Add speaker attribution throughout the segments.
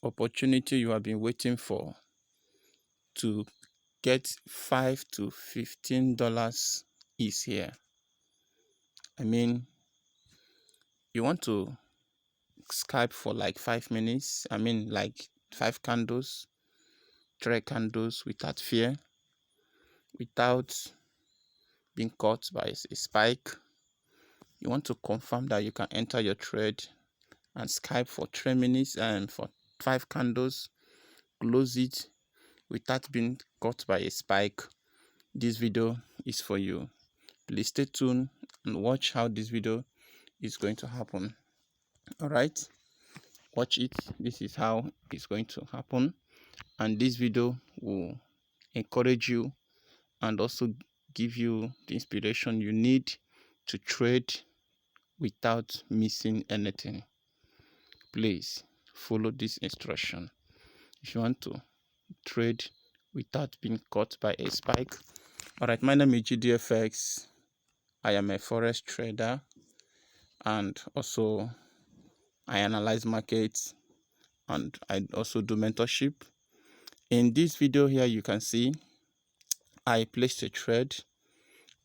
Speaker 1: opportunity you have been waiting for to get $5 to $15 is here. I mean, you want to scalp for like 5 minutes. I mean, like 5 candles, 3 candles without fear, without being caught by a spike. You want to confirm that you can enter your trade and scalp for 3 minutes and for 5 candles, close it without being caught by a spike. This video is for you. Please stay tuned and watch how this video is going to happen. All right, watch it. This is how it's going to happen, and this video will encourage you and also give you the inspiration you need to trade without missing anything. Please follow this instruction if you want to trade without being caught by a spike. All right, my name is GDFX. I am a forex trader, and also I analyze markets, and I also do mentorship. In this video here, you can see I placed a trade,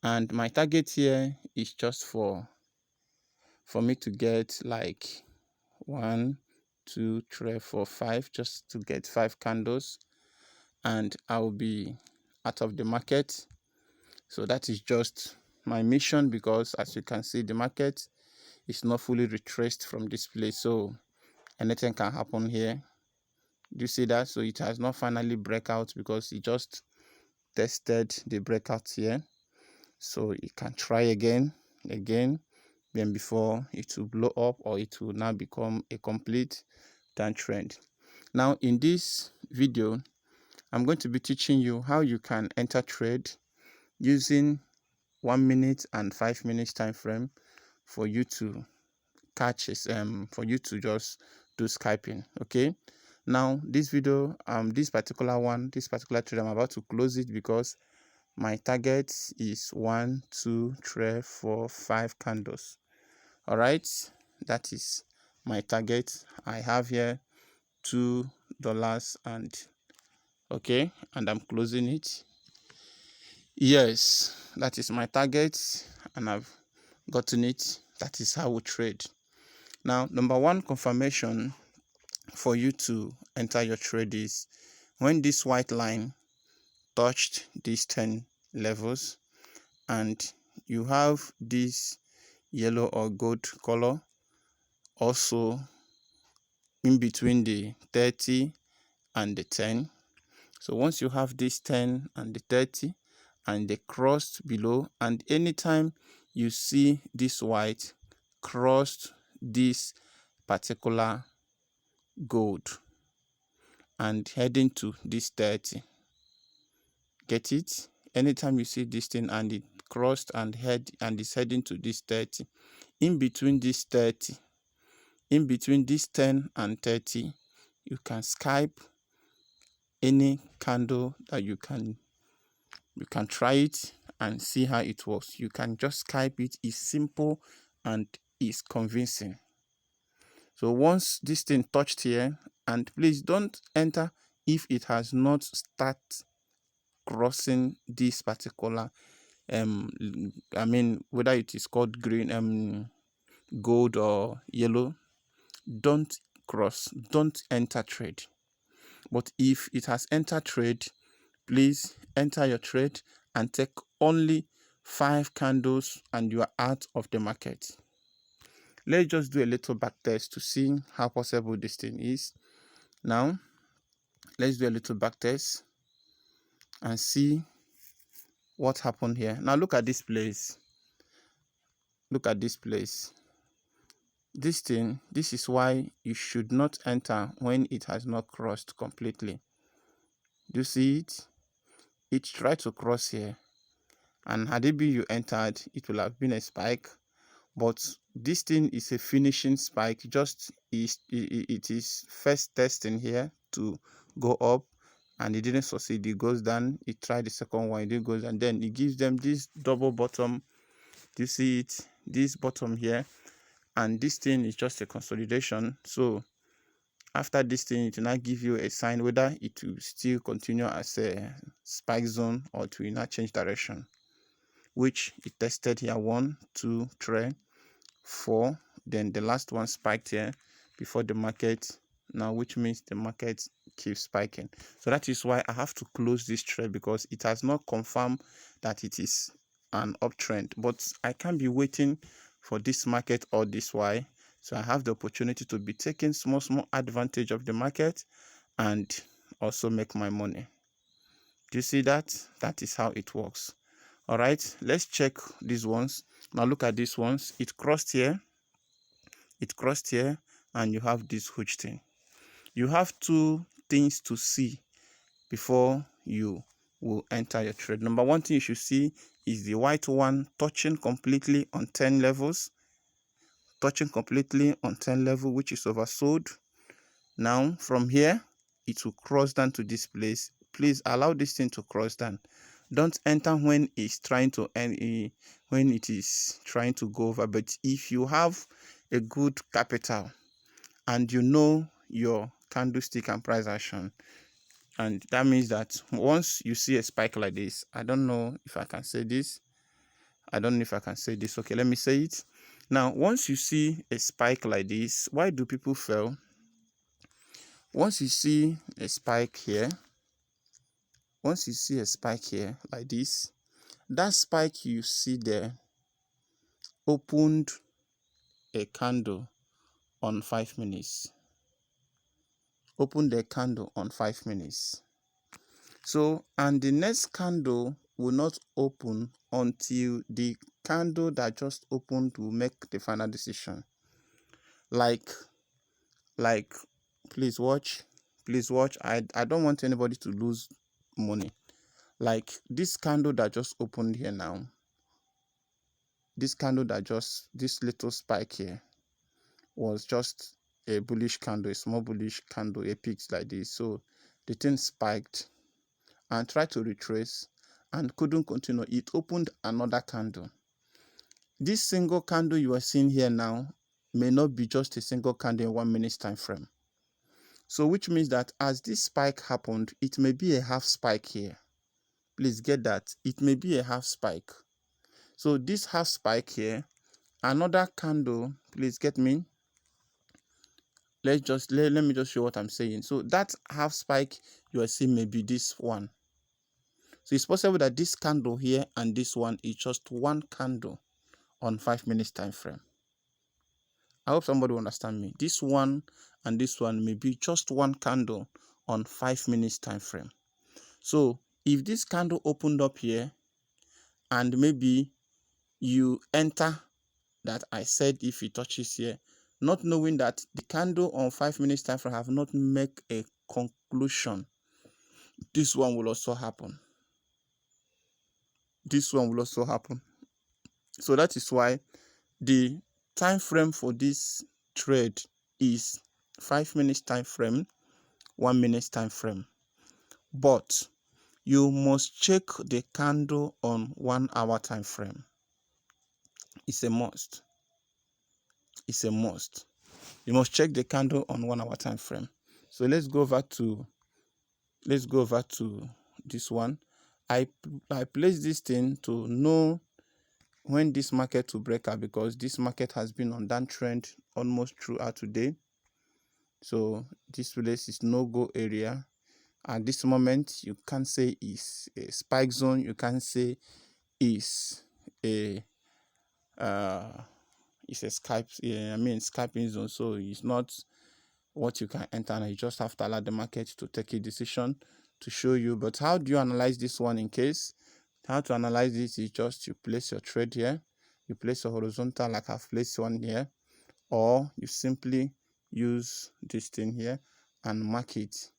Speaker 1: and my target here is just for me to get like 1, 2, 3, 4, 5, just to get 5 candles, and I will be out of the market. So that is just my mission, because as you can see, the market is not fully retraced from this place, so anything can happen here. Do you see that? So it has not finally break out, because it just tested the breakout here. So it can try again, then before it will blow up, or it will now become a complete downtrend. Now in this video, I'm going to be teaching you how you can enter trade using 1 minute and 5 minutes time frame for you to catch it, for you to just do scalping. Okay, now this video, this particular trade, I'm about to close it because my target is 1, 2, 3, 4, 5 candles. All right, that is my target. I have here $2, and okay, and I'm closing it. Yes, that is my target, and I've gotten it. That is how we trade. Now, number one confirmation for you to enter your trade is when this white line touched these 10 levels, and you have this yellow or gold color also in between the 30 and the 10. So once you have this 10 and the 30 and they crossed below, and anytime you see this white crossed this particular gold and heading to this 30, get it? Anytime you see this thing and it crossed and is heading to this 30, in between this 30, in between this 10 and 30, you can scalp any candle that you can try it and see how it works. You can just scalp it. It's simple and it's convincing. So once this thing touched here, and please don't enter if it has not started crossing this particular I mean, whether it is called green, gold or yellow, don't cross, don't enter trade. But if it has entered trade, please enter your trade and take only 5 candles and you are out of the market. Let's just do a little back test to see how possible this thing is. Now let's do a little back test and see what happened here. Now look at this place. Look at this place. This thing, this is why you should not enter when it has not crossed completely. Do you see it? It tried to cross here, and had it been you entered, it will have been a spike. But this thing is a finishing spike. Just it is first testing here to go up, and it didn't succeed. It goes down. It tried the second one, it didn't go, and then it gives them this double bottom. Do you see it? This bottom here, and this thing is just a consolidation. So After this thing, it will not give you a sign whether it will still continue as a spike zone or it will not change direction, which it tested here 1, 2, 3, 4. Then the last one spiked here before the market now, which means the market keeps spiking. So that is why I have to close this trade, because it has not confirmed that it is an uptrend. But I can't be waiting for this market or this Y. So I have the opportunity to be taking small advantage of the market and also make my money. Do you see that? That is how it works. All right, let's check these ones. Now look at these ones. It crossed here, and you have this huge thing. You have two things to see before you will enter your trade. Number one thing you should see is the white one touching completely on 10 levels, which is oversold. Now from here, it will cross down to this place. Please allow this thing to cross down. Don't enter when it's trying to when it is trying to go over. But if you have a good capital and you know your candlestick and price action, and that means that once you see a spike like this, I don't know if I can say this. Okay, let me say it. Now, once you see a spike like this, why do people fail? Once you see a spike here, like this, that spike you see there opened a candle on 5 minutes. So, and the next candle will not open until the candle that just opened will make the final decision. Like, please watch. I don't want anybody to lose money. Like this candle that just opened here now, this little spike here was just a bullish candle, a small bullish candle, a peak like this. So the thing spiked and tried to retrace and couldn't continue. It opened another candle. This single candle you are seeing here now may not be just a single candle in 1 minute time frame. So which means that as this spike happened, it may be a half spike here. Please get that. It may be a half spike. So this half spike here, another candle, please get me. Let me just show what I'm saying. So that half spike you are seeing may be this one. So it's possible that this candle here and this one is just one candle on 5 minutes time frame. I hope somebody will understand me. This one and this one may be just one candle on 5 minutes time frame. So if this candle opened up here and maybe you enter that I said if it touches here, not knowing that the candle on 5 minutes time frame have not make a conclusion, this one will also happen. So that is why the time frame for this trade is 5 minutes time frame, 1 minute time frame. But you must check the candle on 1 hour time frame. It's a must. You must check the candle on 1 hour time frame. So let's go over to this one. I place this thing to know when this market will break out, because this market has been on downtrend almost throughout today. So this place is no-go area. At this moment, you can't say it's a spike zone. You can't say it's a scalping zone. So it's not what you can enter, and you just have to allow the market to take a decision to show you. But how do you analyze this one? In case how to analyze this is just you place your trade here, you place a horizontal like I've placed one here, or you simply use this thing here and mark it.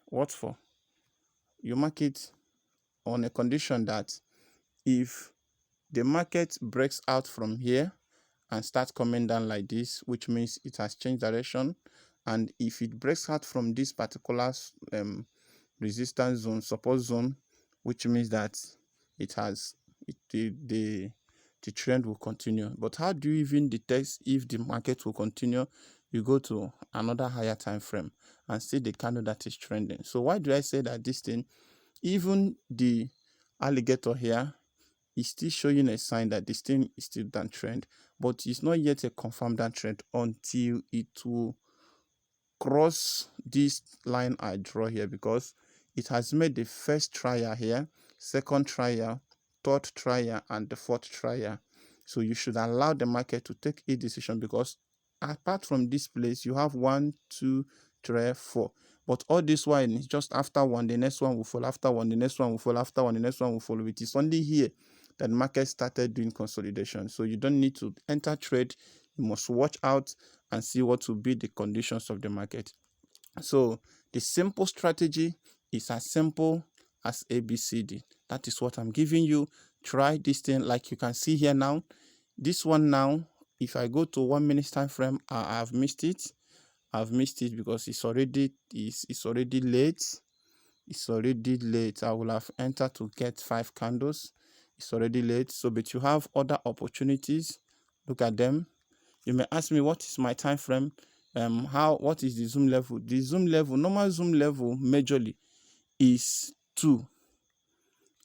Speaker 1: What for? You mark it on a condition that if the market breaks out from here and starts coming down like this, which means it has changed direction, and if it breaks out from this particular resistance zone, support zone, which means that the trend will continue. But how do you even detect if the market will continue? you go to another higher time frame and see the candle that is trending. So why do I say that this thing, even the alligator here is still showing a sign that this thing is still downtrend, but it's not yet a confirmed downtrend until it will cross this line I draw here, because it has made the first trial here, second trial, third trial, and the fourth trial. So you should allow the market to take a decision, because apart from this place, you have 1, 2, 3, 4. But all this one is just after one, the next one will fall, after one, the next one will fall, after one, the next one will follow. It is only here that the market started doing consolidation. So you don't need to enter trade. You must watch out and see what will be the conditions of the market. So the simple strategy is as simple as ABCD. That is what I'm giving you. Try this thing. Like you can see here now, this one now, if I go to 1 minute time frame, I've missed it. I've missed it because it's already late. It's already late. I will have entered to get 5 candles. It's already late. So but you have other opportunities. Look at them. You may ask me, what is my time frame? What is the zoom level? The zoom level, normal zoom level majorly is 2.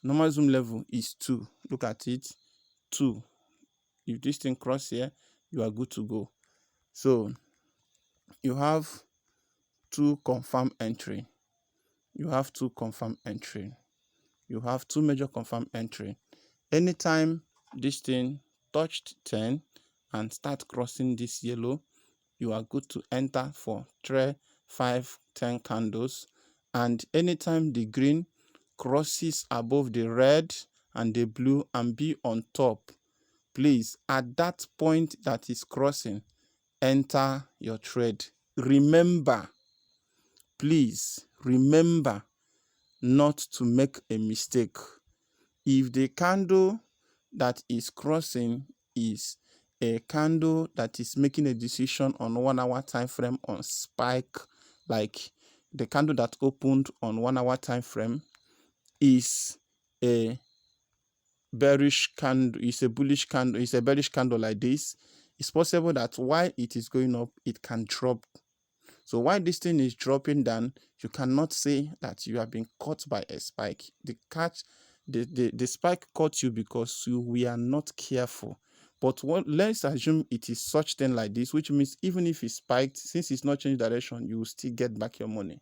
Speaker 1: Normal zoom level is 2. Look at it, 2. If this thing cross here, you are good to go. So you have 2 confirm entry. You have 2 confirm entry. You have 2 major confirm entry. Anytime this thing touched 10 and start crossing this yellow, you are good to enter for 3, 5, 10 candles. And anytime the green crosses above the red and the blue and be on top, please, at that point that is crossing, enter your trade. Remember, please remember not to make a mistake. If the candle that is crossing is a candle that is making a decision on 1 hour time frame on spike, like the candle that opened on 1 hour time frame is a bearish candle, is a bullish candle, is a bearish candle like this, it's possible that while it is going up, it can drop. So while this thing is dropping down, you cannot say that you have been caught by a spike. The spike caught you because we are not careful. But let's assume it is such thing like this, which means even if it spiked, since it's not changed direction, you will still get back your money.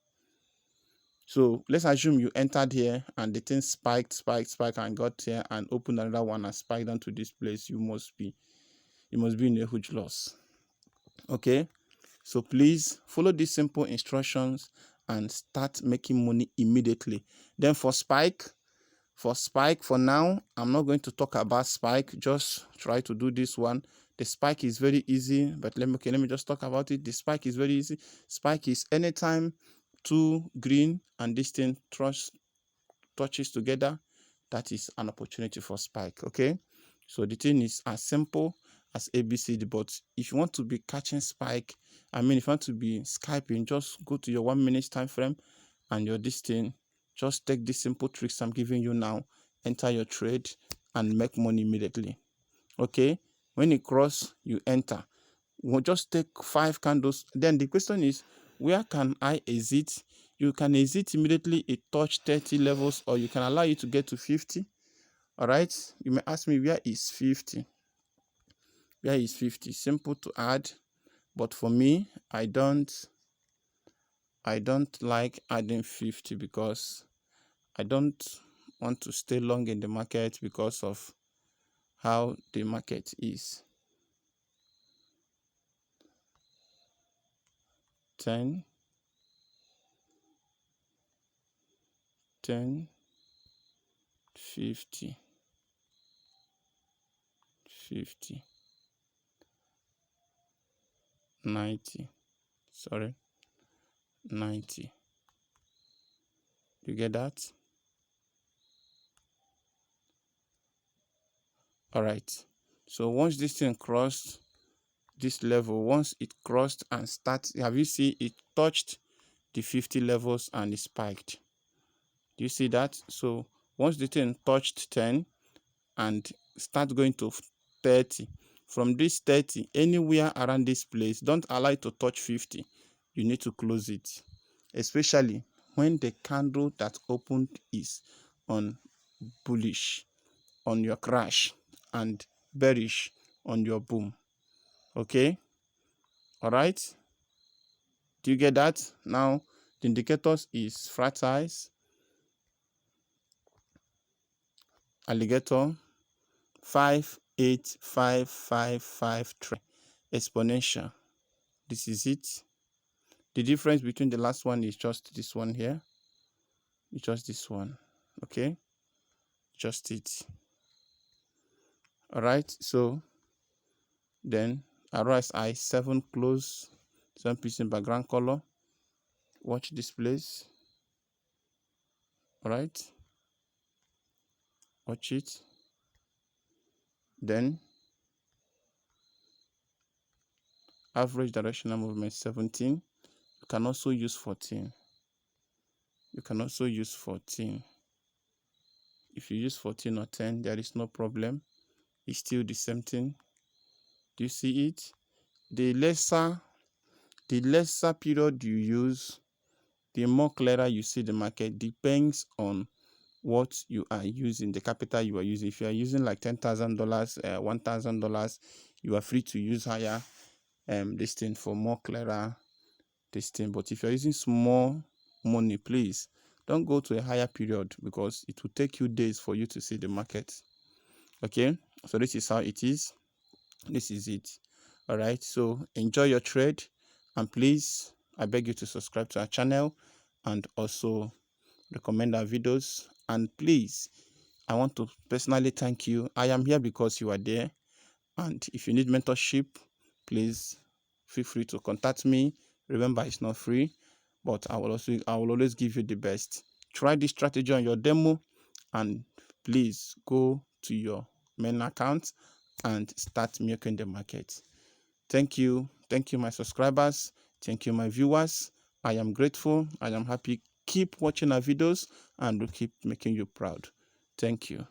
Speaker 1: So let's assume you entered here and the thing spiked and got here and opened another one and spiked down to this place. You must be in a huge loss. Okay. So please follow these simple instructions and start making money immediately. Then for spike, for now, I'm not going to talk about spike. Just try to do this one. The spike is very easy, but let me just talk about it. The spike is very easy. Spike is anytime 2 green and this thing touches together, that is an opportunity for spike. Okay, so the thing is as simple as ABCD. But if you want to be catching spike, if you want to be scalping, just go to your 1 minute time frame and your this thing. Just take these simple tricks I'm giving you now, enter your trade and make money immediately. Okay, when it cross, you enter. We'll just take 5 candles. Then the question is, where can I exit? You can exit immediately. It touch 30 levels, or you can allow it to get to 50. All right, you may ask me, where is 50? Where is 50? Simple to add, but for me, I don't like adding 50 because I don't want to stay long in the market because of how the market is. 10, 50, 90, sorry, 90. You get that? All right. So once this thing crossed this level, once it crossed and starts, have you seen it touched the 50 levels and it spiked? Do you see that? So once the thing touched 10 and start going to 30, from this 30, anywhere around this place, don't allow it to touch 50. You need to close it, especially when the candle that opened is on bullish on your crash and bearish on your boom. Okay, all right, do you get that? Now the indicators is flat eyes, alligator, 58555 exponential. This is it. The difference between the last one is just this one here. It's just this one. Okay, just it. All right, so then RSI 7 close, 7 piece in background color. Watch this place. All right, watch it. Then average directional movement 17. You can also use 14. You can also use 14. If you use 14 or 10, there is no problem. It's still the same thing. Do you see it? The lesser period you use, the more clearer you see the market. Depends on what you are using, the capital you are using. If you are using like $10,000, $1,000, you are free to use higher this thing for more clearer this thing. But if you're using small money, please don't go to a higher period, because it will take you days for you to see the market. Okay, so this is how it is. This is it. All right, so enjoy your trade, and please, I beg you to subscribe to our channel and also recommend our videos. And please, I want to personally thank you. I am here because you are there, and if you need mentorship, please feel free to contact me. Remember, it's not free, but I will always give you the best. Try this strategy on your demo, and please go to your main account and start milking the market. Thank you, my subscribers. Thank you, my viewers. I am grateful. I am happy. Keep watching our videos, and we'll keep making you proud. Thank you.